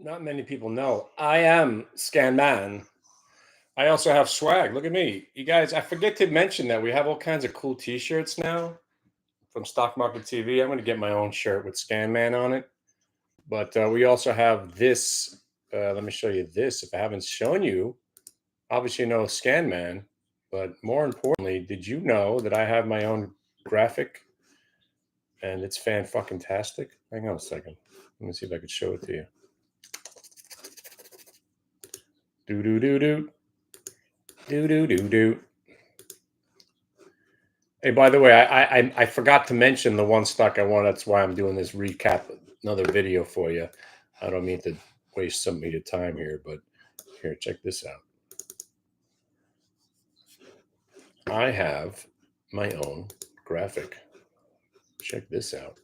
Not many people know. I am Scan Man. I also have swag. Look at me. You guys, I forget to mention that we have all kinds of cool t-shirts now from Stock Market TV. I'm going to get my own shirt with Scan Man on it. But we also have this. Let me show you this. If I haven't shown you, obviously you know Scan Man. But more importantly, did you know that I have my own graphic and it's fan-fucking-tastic? Hang on a second. Let me see if I could show it to you. Do do do do. Do do do do. Hey, by the way, I forgot to mention the one stock I want. That's why I'm doing this recap, another video for you. I don't mean to waste some of your time here, but here, check this out. I have my own graphic. Check this out.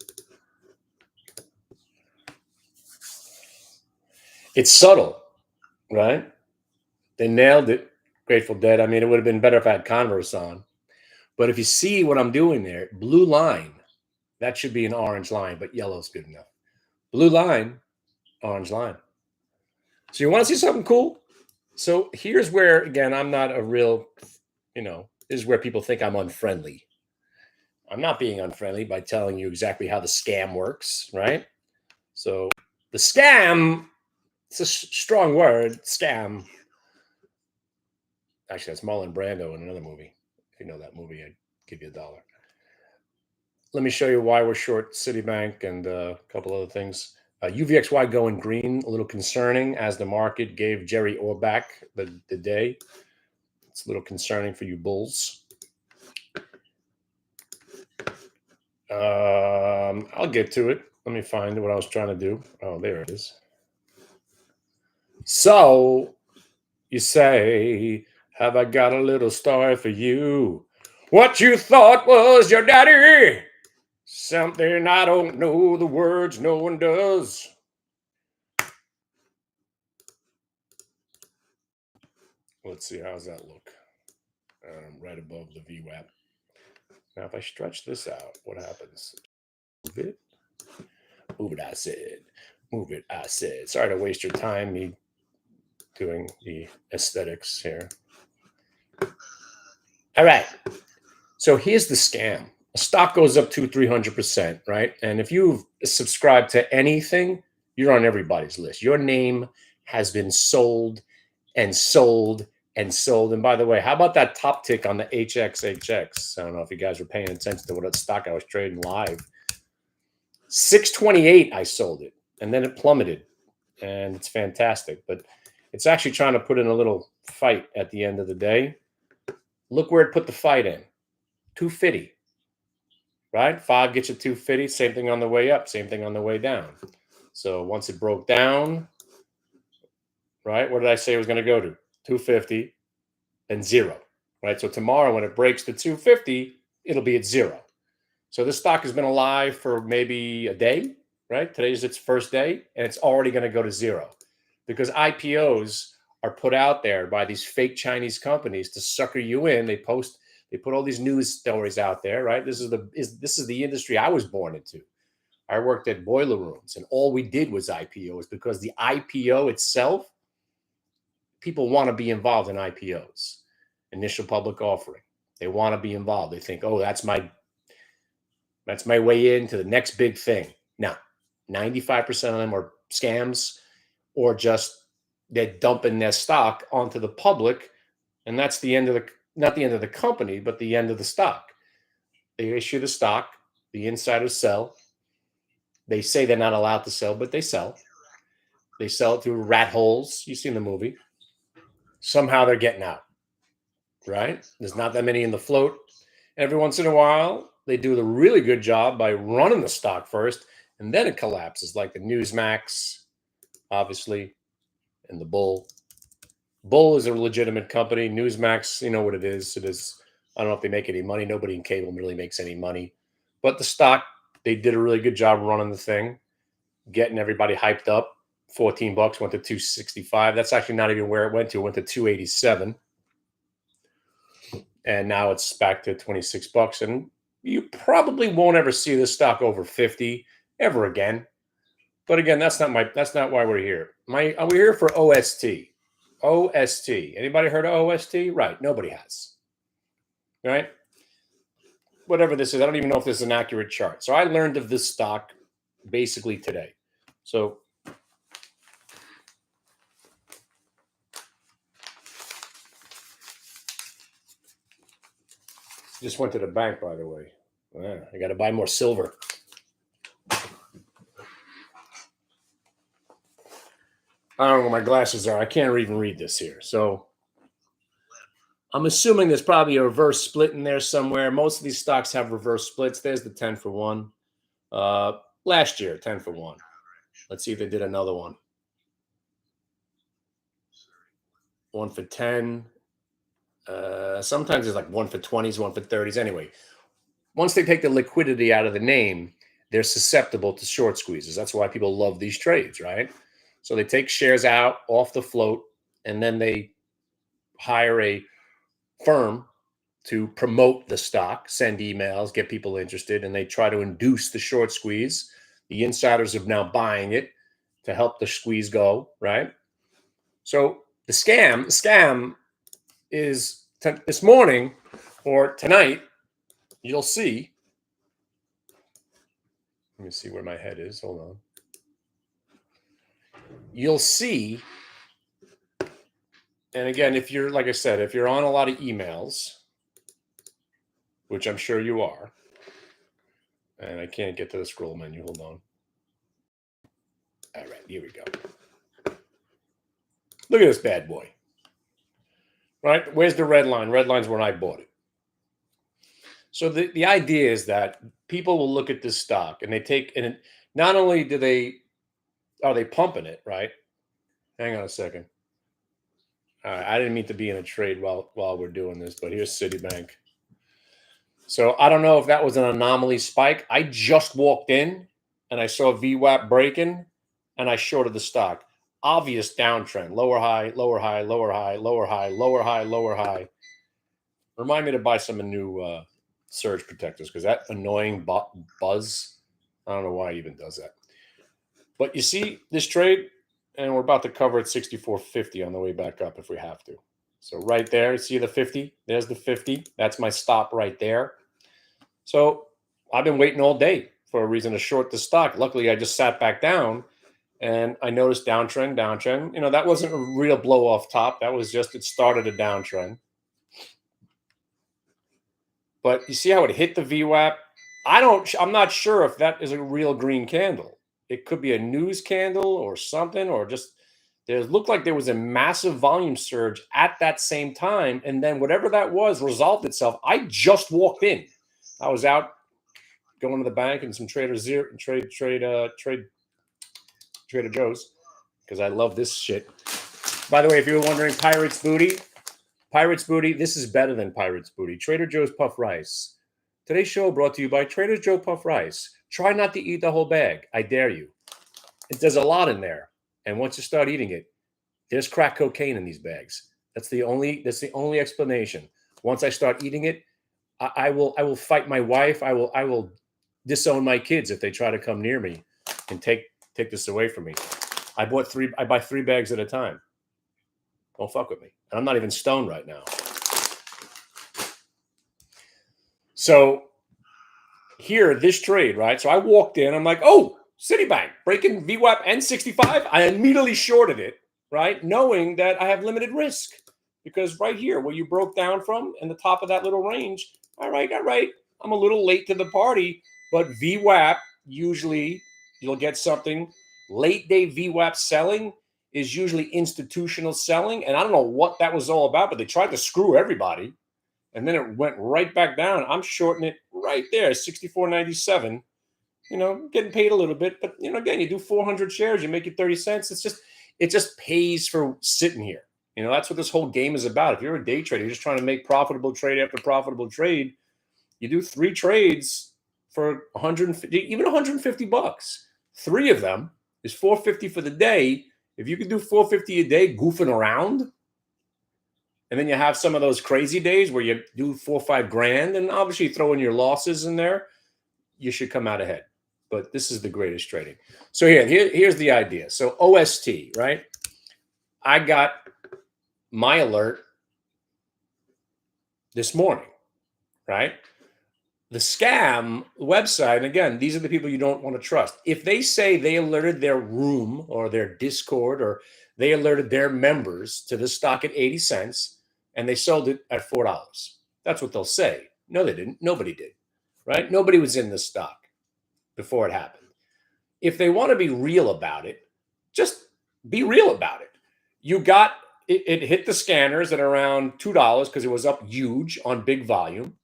It's subtle, right? They nailed it. Grateful Dead. I mean, it would have been better if I had Converse on. But if you see what I'm doing there, blue line, that should be an orange line, but yellow's good enough. Blue line, orange line. So you want to see something cool? So here's where, again, I'm not a real, this is where people think I'm unfriendly. I'm not being unfriendly by telling you exactly how the scam works, right? So the scam, it's a strong word, scam. Actually, that's Marlon Brando in another movie. If you know that movie, I'd give you $1. Let me show you why we're short Citibank and a couple other things. UVXY going green, a little concerning as the market gave Jerry Orbach the day. It's a little concerning for you bulls. I'll get to it. Let me find what I was trying to do. Oh, there it is. So you say, have I got a little story for you? What you thought was your daddy? Something I don't know the words, no one does. Let's see, how's that look? Right above the VWAP. Now, if I stretch this out, what happens? Move it. Move it, I said. Move it, I said. Sorry to waste your time, me doing the aesthetics here. All right. So here's the scam. A stock goes up 200-300%, right? And if you've subscribed to anything, you're on everybody's list. Your name has been sold and sold and sold. And by the way, how about that top tick on the HXHX? I don't know if you guys were paying attention to what stock I was trading live. 628, I sold it, and then it plummeted, and it's fantastic. But it's actually trying to put in a little fight at the end of the day. Look where it put the fight in. 250, right? 5 gets you 250. Same thing on the way up. Same thing on the way down. So once it broke down, right? What did I say it was going to go to? 250 and 0, right? So tomorrow when it breaks to 250, it'll be at 0. So this stock has been alive for maybe a day, right? Today's its first day, and it's already going to go to 0 because IPOs are put out there by these fake Chinese companies to sucker you in. They put all these news stories out there, right? This is the industry I was born into. I worked at boiler rooms, and all we did was IPOs because the IPO itself, people want to be involved in IPOs, initial public offering. They want to be involved. They think, oh, that's my way into the next big thing. Now, 95% of them are scams or just they're dumping their stock onto the public, and that's the end of not the end of the company, but the end of the stock. They issue the stock, the insiders sell. They say they're not allowed to sell, but they sell. They sell it through rat holes. You've seen the movie. Somehow they're getting out, right? There's not that many in the float. Every once in a while, they do the really good job by running the stock first, and then it collapses, like the Newsmax, obviously, and the Bull. Bull is a legitimate company. Newsmax, you know what it is. It is. I don't know if they make any money. Nobody in cable really makes any money. But the stock, they did a really good job running the thing, getting everybody hyped up. $14 went to $265. That's actually not even where it went to. It went to $287. And now it's back to $26. And you probably won't ever see this stock over 50 ever again. But again, that's not why we're here. We're here for OST. OST. Anybody heard of OST? Right. Nobody has. Right? Whatever this is, I don't even know if this is an accurate chart. So I learned of this stock basically today. So just went to the bank, by the way. I got to buy more silver. I don't know where my glasses are. I can't even read this here. So I'm assuming there's probably a reverse split in there somewhere. Most of these stocks have reverse splits. There's the 10 for 1. Last year, 10 for 1. Let's see if they did another one. 1 for 10. Sometimes it's like 1 for 20s, 1 for 30s. Anyway, once they take the liquidity out of the name, they're susceptible to short squeezes. That's why people love these trades, right? So they take shares out off the float, and then they hire a firm to promote the stock, send emails, get people interested, and they try to induce the short squeeze. The insiders are now buying it to help the squeeze go, right? So the scam is this morning or tonight, you'll see. Let me see where my head is. Hold on. You'll see. And again, if you're, like I said, if you're on a lot of emails, which I'm sure you are, and I can't get to the scroll menu. Hold on. All right, here we go. Look at this bad boy. Right? Where's the red line? Red line's when I bought it. So the idea is that people will look at this stock and they take, and not only are they pumping it, right? Hang on a second. All right, I didn't mean to be in a trade while we're doing this, but here's Citibank. So I don't know if that was an anomaly spike. I just walked in and I saw VWAP breaking and I shorted the stock. Obvious downtrend, lower high, lower high, lower high, lower high, lower high, lower high. Remind me to buy some new surge protectors because that annoying buzz, I don't know why it even does that. But you see this trade, and we're about to cover at 64.50 on the way back up if we have to. So right there, see the 50? There's the 50. That's my stop right there. So I've been waiting all day for a reason to short the stock. Luckily, I just sat back down and I noticed downtrend. You know, that wasn't a real blow off top. That was just, it started a downtrend. But you see how it hit the VWAP? I'm not sure if that is a real green candle. It could be a news candle or something, or just there looked like there was a massive volume surge at that same time. And then whatever that was resolved itself. I just walked in. I was out going to the bank and some Trader Joe's because I love this shit. By the way, if you were wondering, Pirates Booty, this is better than Pirates Booty. Trader Joe's Puff Rice. Today's show brought to you by Trader Joe Puff Rice. Try not to eat the whole bag. I dare you. There's a lot in there. And once you start eating it, there's crack cocaine in these bags. That's the only explanation. Once I start eating it, I will fight my wife. I will disown my kids if they try to come near me and take this away from me. I buy 3 bags at a time. Don't fuck with me. And I'm not even stoned right now. So here, this trade, right? So I walked in. I'm like, oh, Citibank breaking VWAP N65. I immediately shorted it, right? Knowing that I have limited risk. Because right here, where you broke down from and the top of that little range, all right. I'm a little late to the party, but VWAP, usually you'll get something. Late day VWAP selling is usually institutional selling. And I don't know what that was all about, but they tried to screw everybody. And then it went right back down. I'm shorting it right there, 64.97. You know, getting paid a little bit. But, you know, again, you do 400 shares, you make it 30 cents. It just pays for sitting here. You know, that's what this whole game is about. If you're a day trader, you're just trying to make profitable trade after profitable trade. You do 3 trades for 150, even 150 bucks. 3 of them is 450 for the day. If you can do 450 a day goofing around, and then you have some of those crazy days where you do 4 or 5 grand, and obviously throw in your losses in there, you should come out ahead. but this is the greatest trading. So here's the idea. So OST, right? I got my alert this morning, right? The scam website, and again, these are the people you don't want to trust. If they say they alerted their room or their Discord or they alerted their members to the stock at 80 cents and they sold it at $4, that's what they'll say. No, they didn't. Nobody did, right? Nobody was in the stock before it happened. If they want to be real about it, just be real about it. You got it hit the scanners at around $2 because it was up huge on big volume.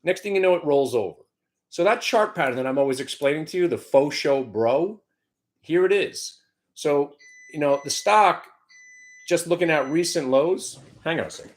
Next thing you know, it rolls over. So that chart pattern that I'm always explaining to you, the faux show bro, here it is. So, the stock, just looking at recent lows, hang on a second.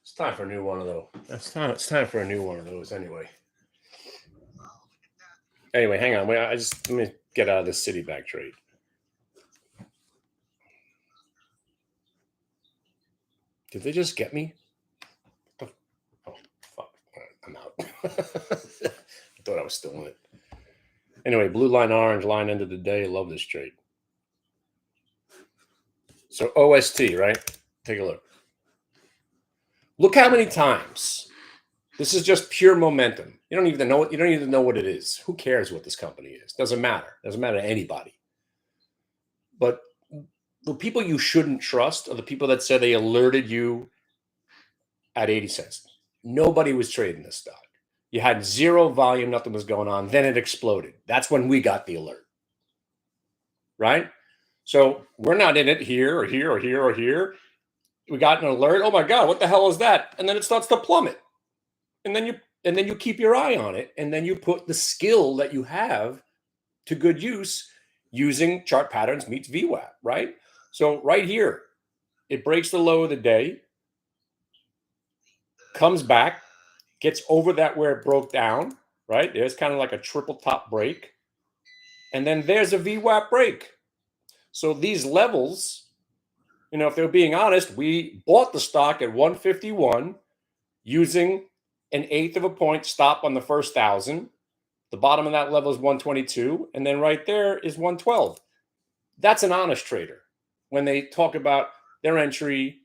It's time for a new one of those. It's time for a new one of those anyway. Anyway, hang on. Let me get out of this Citibank trade. Did they just get me? Oh, fuck. I'm out. I thought I was still in it. Anyway, blue line, orange line, end of the day. Love this trade. So OST, right? Take a look. Look how many times. This is just pure momentum. You don't even know what it is. Who cares what this company is? Doesn't matter. Doesn't matter to anybody. But the people you shouldn't trust are the people that said they alerted you at 80 cents. Nobody was trading this stock. You had zero volume, nothing was going on. Then it exploded. That's when we got the alert. Right? So we're not in it here or here or here or here. We got an alert. Oh my God, what the hell is that? And then it starts to plummet. And then you keep your eye on it. And then you put the skill that you have to good use using chart patterns meets VWAP, right? So right here, it breaks the low of the day, comes back, gets over that where it broke down, right? There's kind of like a triple top break. And then there's a VWAP break. So these levels, if they're being honest, we bought the stock at 151 using an eighth of a point stop on the first 1,000. The bottom of that level is 122. And then right there is 112. That's an honest trader when they talk about their entry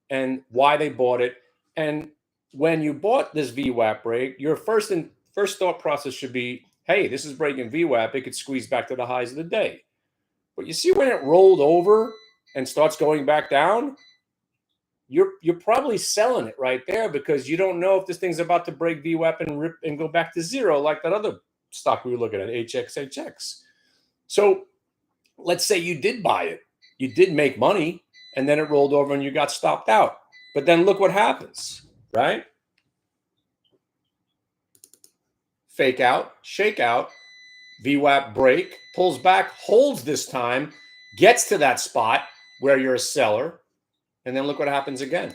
and why they bought it. And when you bought this VWAP break, your first thought process should be, hey, this is breaking VWAP. It could squeeze back to the highs of the day. But you see when it rolled over and starts going back down, you're probably selling it right there because you don't know if this thing's about to break VWAP and rip and go back to zero like that other stock we were looking at, HXHX. So let's say you did buy it. You did make money, and then it rolled over and you got stopped out. But then look what happens, right? Fake out, shake out, VWAP break, pulls back, holds this time, gets to that spot where you're a seller, and then look what happens again.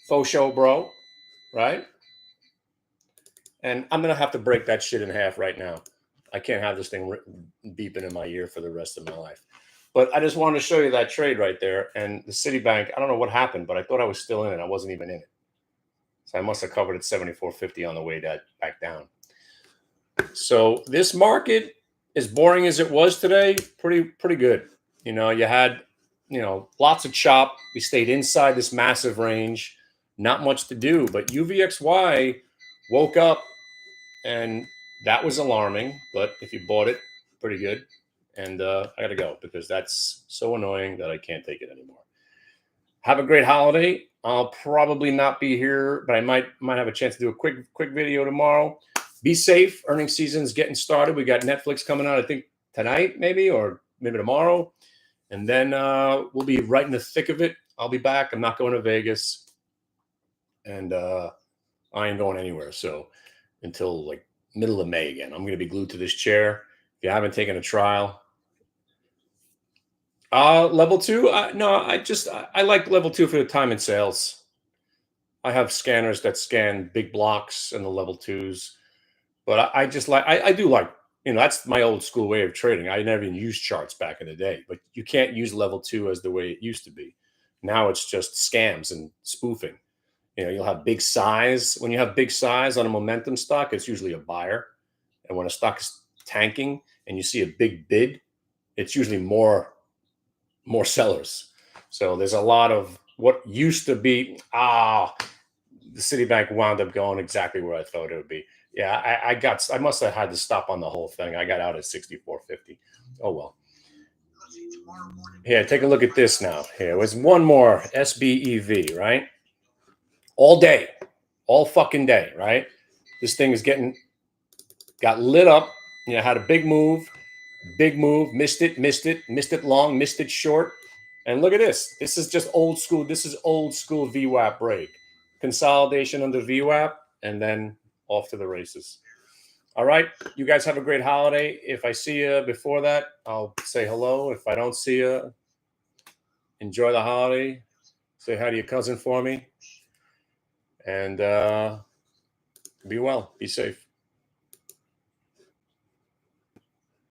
Faux show, bro, right? And I'm going to have to break that shit in half right now. I can't have this thing beeping in my ear for the rest of my life. But I just wanted to show you that trade right there. And the Citibank, I don't know what happened, but I thought I was still in it. I wasn't even in it. So I must have covered at 74.50 on the way back down. So this market, as boring as it was today, pretty good. You had, lots of chop. We stayed inside this massive range. Not much to do, but UVXY woke up, and that was alarming. But if you bought it, pretty good. And I got to go because that's so annoying that I can't take it anymore. Have a great holiday. I'll probably not be here, but I might have a chance to do a quick video tomorrow. Be safe. Earnings season's getting started. We got Netflix coming out, I think, tonight maybe, or maybe tomorrow. And then we'll be right in the thick of it. I'll be back. I'm not going to Vegas. And I ain't going anywhere. So until like middle of May again, I'm going to be glued to this chair. If you haven't taken a trial, Level two? No, I like level two for the time and sales. I have scanners that scan big blocks and the level twos, but I just like I do like that's my old school way of trading. I never even used charts back in the day, but you can't use level two as the way it used to be. Now it's just scams and spoofing. You'll have big size. When you have big size on a momentum stock, it's usually a buyer, and when a stock is tanking and you see a big bid, it's usually more sellers. So there's a lot of what used to be the Citibank wound up going exactly where I thought it would be. Yeah, I must have had to stop on the whole thing. I got out at 64.50. Oh well. Here, take a look at this now. Here was one more SBEV, right? All day, all fucking day, right? This thing is got lit up. Had a big move, missed it long, missed it short. And look at this. This is just old school. This is old school VWAP break. Consolidation under VWAP, and then off to the races. All right. You guys have a great holiday. If I see you before that, I'll say hello. If I don't see you, enjoy the holiday. Say hi to your cousin for me. And be well. Be safe.